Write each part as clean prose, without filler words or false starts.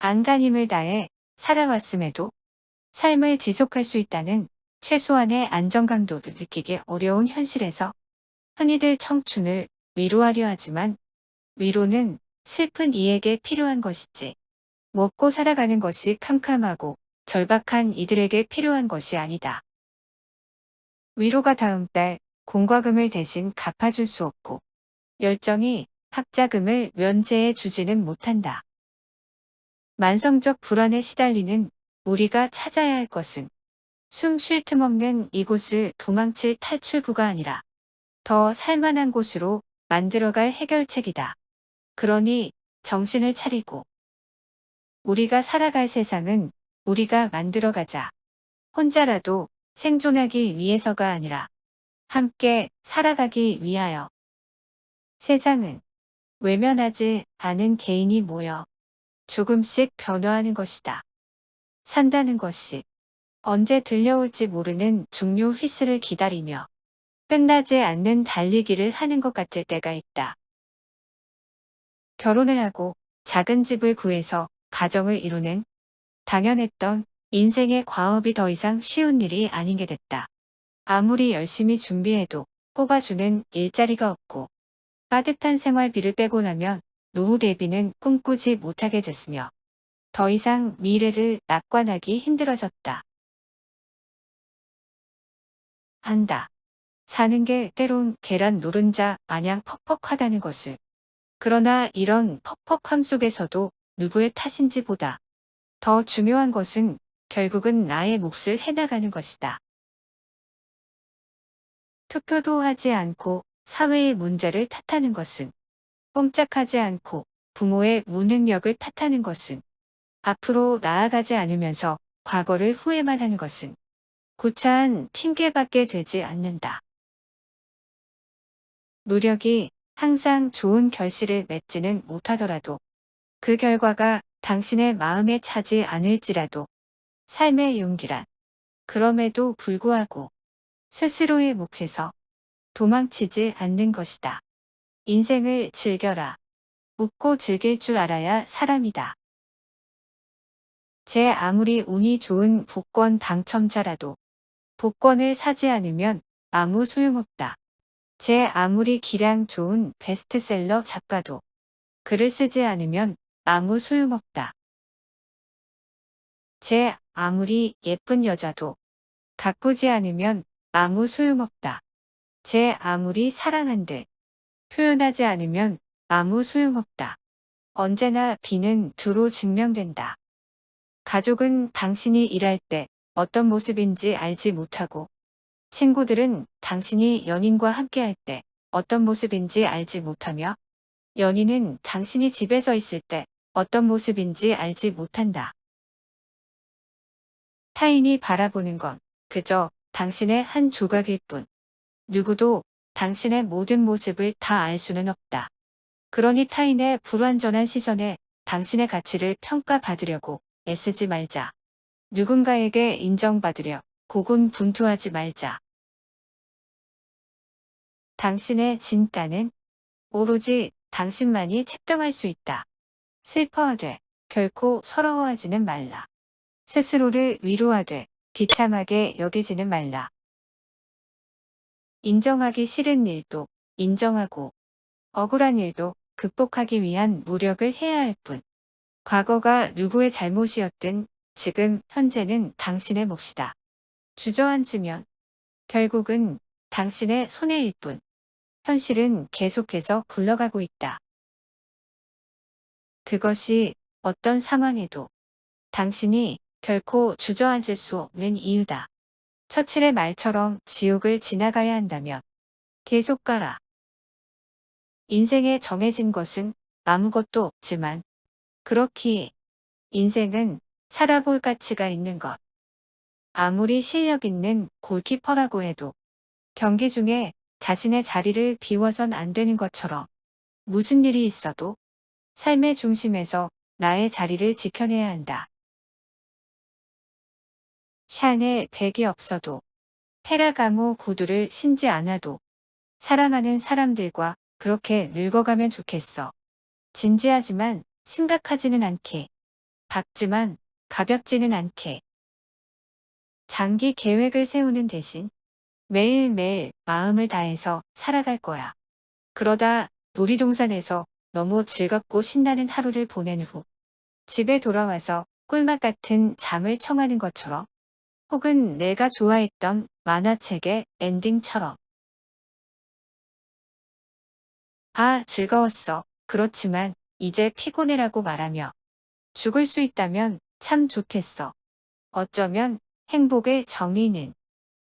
안간힘을 다해 살아왔음에도 삶을 지속할 수 있다는 최소한의 안정감도 느끼기 어려운 현실에서 흔히들 청춘을 위로하려 하지만 위로는 슬픈 이에게 필요한 것이지 먹고 살아가는 것이 캄캄하고 절박한 이들에게 필요한 것이 아니다. 위로가 다음 달 공과금을 대신 갚아줄 수 없고 열정이 학자금을 면제해 주지는 못한다. 만성적 불안에 시달리는 우리가 찾아야 할 것은 숨 쉴 틈 없는 이곳을 도망칠 탈출구가 아니라 더 살만한 곳으로 만들어갈 해결책이다. 그러니 정신을 차리고 우리가 살아갈 세상은 우리가 만들어가자. 혼자라도 생존하기 위해서가 아니라 함께 살아가기 위하여. 세상은 외면하지 않은 개인이 모여 조금씩 변화하는 것이다. 산다는 것이 언제 들려올지 모르는 중요 휘슬을 기다리며 끝나지 않는 달리기를 하는 것 같을 때가 있다. 결혼을 하고 작은 집을 구해서 가정을 이루는 당연했던 인생의 과업이 더 이상 쉬운 일이 아닌 게 됐다. 아무리 열심히 준비해도 뽑아주는 일자리가 없고 빠듯한 생활비를 빼고 나면 노후 대비는 꿈꾸지 못하게 됐으며 더 이상 미래를 낙관하기 힘들어졌다. 한다. 사는 게 때론 계란 노른자 마냥 퍽퍽하다는 것을. 그러나 이런 퍽퍽함 속에서도 누구의 탓인지 보다 더 중요한 것은 결국은 나의 몫을 해나가는 것이다. 투표도 하지 않고 사회의 문제를 탓하는 것은, 꼼짝하지 않고 부모의 무능력을 탓하는 것은, 앞으로 나아가지 않으면서 과거를 후회만 하는 것은 구차한 핑계밖에 되지 않는다. 노력이 항상 좋은 결실을 맺지는 못하더라도 그 결과가 당신의 마음에 차지 않을지라도 삶의 용기란 그럼에도 불구하고 스스로의 몫에서 도망치지 않는 것이다. 인생을 즐겨라. 웃고 즐길 줄 알아야 사람이다. 제 아무리 운이 좋은 복권 당첨자라도 복권을 사지 않으면 아무 소용없다. 제 아무리 기량 좋은 베스트셀러 작가도 글을 쓰지 않으면 아무 소용없다. 제 아무리 예쁜 여자도 가꾸지 않으면 아무 소용없다. 제 아무리 사랑한들 표현하지 않으면 아무 소용없다. 언제나 비는 두로 증명된다. 가족은 당신이 일할 때 어떤 모습인지 알지 못하고 친구들은 당신이 연인과 함께할 때 어떤 모습인지 알지 못하며 연인은 당신이 집에서 있을 때 어떤 모습인지 알지 못한다. 타인이 바라보는 건 그저 당신의 한 조각일 뿐. 누구도 당신의 모든 모습을 다 알 수는 없다. 그러니 타인의 불완전한 시선에 당신의 가치를 평가받으려고 애쓰지 말자. 누군가에게 인정받으려 고군분투하지 말자. 당신의 진가는 오로지 당신만이 책정할 수 있다. 슬퍼하되 결코 서러워하지는 말라. 스스로를 위로하되 비참하게 여기지는 말라. 인정하기 싫은 일도 인정하고 억울한 일도 극복하기 위한 노력을 해야 할 뿐. 과거가 누구의 잘못이었든 지금 현재는 당신의 몫이다. 주저앉으면 결국은 당신의 손해일 뿐. 현실은 계속해서 굴러가고 있다. 그것이 어떤 상황에도 당신이 결코 주저앉을 수 없는 이유다. 처칠의 말처럼 지옥을 지나가야 한다면 계속 가라. 인생에 정해진 것은 아무것도 없지만 그렇기에 인생은 살아볼 가치가 있는 것. 아무리 실력 있는 골키퍼라고 해도 경기 중에 자신의 자리를 비워선 안 되는 것처럼 무슨 일이 있어도 삶의 중심에서 나의 자리를 지켜내야 한다. 샤넬 백이 없어도 페라가모 구두를 신지 않아도 사랑하는 사람들과 그렇게 늙어가면 좋겠어. 진지하지만 심각하지는 않게 밝지만 가볍지는 않게 장기 계획을 세우는 대신 매일매일 마음을 다해서 살아갈 거야. 그러다 놀이동산에서 너무 즐겁고 신나는 하루를 보낸 후 집에 돌아와서 꿀맛 같은 잠을 청하는 것처럼, 혹은 내가 좋아했던 만화책의 엔딩처럼. 아, 즐거웠어. 그렇지만 이제 피곤해라고 말하며 죽을 수 있다면 참 좋겠어. 어쩌면 행복의 정의는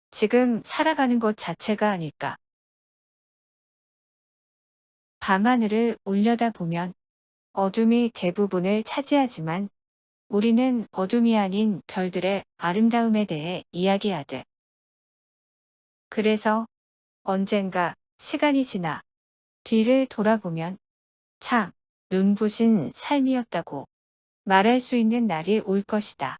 지금 살아가는 것 자체가 아닐까. 밤하늘을 올려다보면 어둠이 대부분을 차지하지만 우리는 어둠이 아닌 별들의 아름다움에 대해 이야기하듯. 그래서 언젠가 시간이 지나 뒤를 돌아보면 참 눈부신 삶이었다고 말할 수 있는 날이 올 것이다.